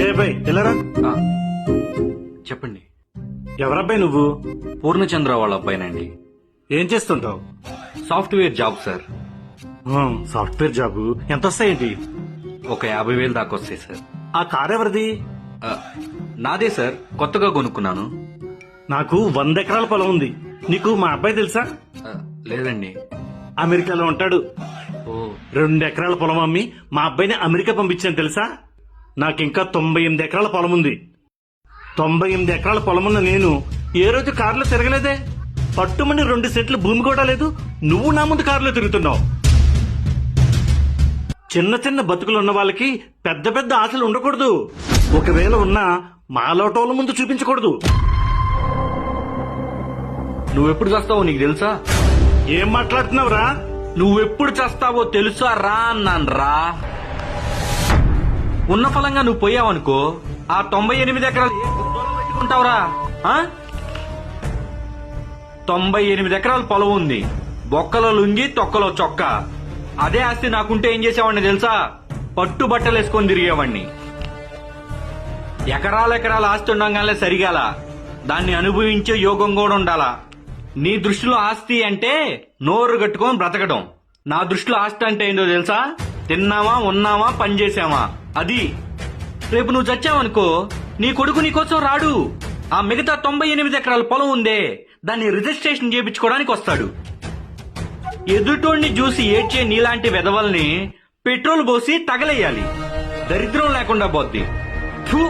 ఏ by తెల్లరా ఆ, చెప్పండి. ఎవరబ్బాయి నువ్వు? పూర్ణచంద్ర వాళ్ళ అబ్బాయినండి. ఏం చేస్తుంటావు? Software job sir. Software job. ఎంత వస్తాయేంటి? ఒక 50,000 దాకా వస్తాయి సార్. ఆ కార్ ఎవరిది? ఆ, నాదే సార్, కొత్తగా కొనుక్కున్నాను. నాకు 100 ఎకరాల పొలం ఉంది. నీకు మా అబ్బాయి తెలుసా? ఆ, లేదండి. అమెరికాలో ఉంటాడు. ఓ 2 ఎకరాల పొలం అమ్మి మా అబ్బాయిని అమెరికా పంపించాను తెలుసా? నాకింకా 98 ఎకరాల పొలం ఉంది. 98 ఎకరాల పొలమున్న నేను ఏ రోజు కారులో తిరగలేదే. పట్టుమని 2 సెంట్లు భూమి కూడా లేదు. నువ్వు నా ముందు కారులో తిరుగుతున్నావు. చిన్న చిన్న బతుకులు ఉన్న వాళ్ళకి పెద్ద పెద్ద ఆశలు ఉండకూడదు. ఒకవేళ ఉన్నా మాలోటోళ్ళ ముందు చూపించకూడదు. నువ్వెప్పుడు చేస్తావో నీకు తెలుసా? ఏం మాట్లాడుతున్నావురా? నువ్వెప్పుడు చేస్తావో తెలుసా రా అన్నాను రా. ఉన్న ఫలంగా నువ్వు పోయావనుకో, ఆ 98 ఎకరాలు ఏ గుద్దోలో పెట్టుకుంటావురా? 98 ఎకరాల పొలం ఉంది. బొక్కలో లుంగి తొక్కలో చొక్క. అదే ఆస్తి నాకుంటే ఏం చేసేవాడిని తెలుసా? పట్టు బట్టలు వేసుకొని తిరిగేవాడిని. ఎకరాల ఆస్తి ఉండగానే సరిగాల, దాన్ని అనుభవించే యోగం కూడా ఉండాలా. నీ దృష్టిలో ఆస్తి అంటే నోరు కట్టుకొని బ్రతకడం. నా దృష్టిలో ఆస్తి అంటే ఏంటో తెలుసా? తిన్నామా, ఉన్నామా, పని చేసామా. అది రేపు నువ్వు చచ్చావనుకో, నీ కొడుకు నీకోసం రాడు. ఆ మిగతా 98 ఎకరాల పొలం ఉందే, దాన్ని రిజిస్ట్రేషన్ చేయించుకోవడానికి వస్తాడు. ఎదుటోడిని చూసి ఏడ్చే నీలాంటి వెధవల్ని పెట్రోల్ పోసి తగలేయాలి. దరిద్రం లేకుండా పోద్ది. ఫు.